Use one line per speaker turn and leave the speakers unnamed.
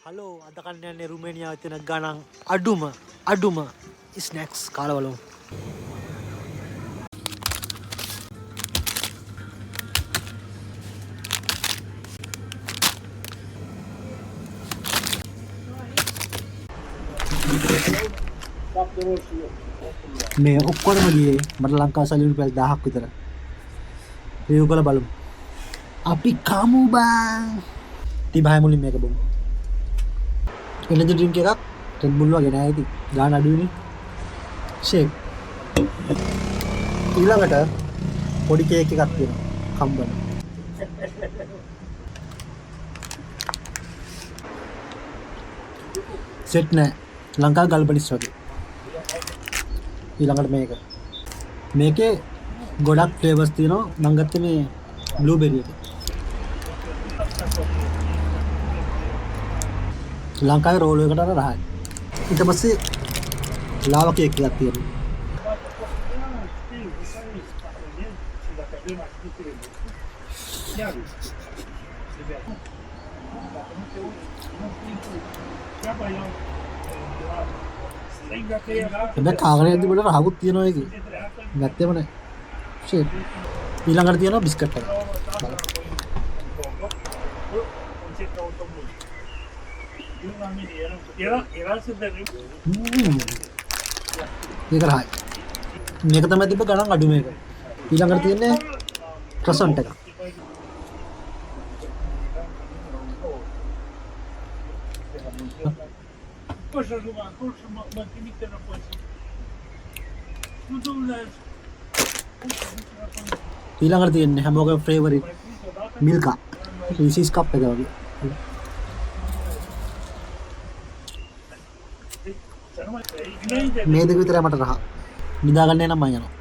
Hello අද කන්න යන්නේ රුමේනියාවේ තියෙන ගණන් අඩුම ස්නැක්ස් කාලා බලමු. මේ ඔක්කොම ගියේ මට ලංකාව සල්ලි රුපියල් 1000ක් විතර. රිවිව් කරලා බලමු. අපි කමු බං. තිබහයි මුලින් මේක බොමු. එනර්ජි ඩ්‍රින්ක් එකක් රෙඩ් බුල් වගේ නෑ ඉතින් ගාන අඩුයිනේ. ෂේක්. ඊළඟට පොඩි කේක් එකක් තියෙනවා. කම්බන. සෙට් නෑ. ලංකාවේ ගල්බනිස් වගේ. ඊළඟට මේක. මේකේ ගොඩක් ෆ්ලේවර්ස් තියෙනවා. මම ගත්තේ මේ බ්ලූබෙරි එක. ලංකාවේ රෝල් එකකට අර රහයි. ඊට පස්සේ ලාවා කේක් එකක් තියෙනවා. දැන් කාගරේ යද්දි වල රහකුත් තියෙනවා ඒකේ. නැත්තේම නෑ. ෂේප්. ඊළඟට තියෙනවා බිස්කට් එක. මේක රහයි. මේක තමයි තිබ්බ ගණන් අඩු මේක. ඊළඟට තියෙන්නේ ක්‍රොසන්ට් එක. ඊළඟට තියෙන්නේ හැමෝගේම ෆේවරිට් මිල්කා. රීසිස් කප් එක වගේ. මේ දෙක විතරයි මට රහ. නිදාගන්න නම් මම යනවා.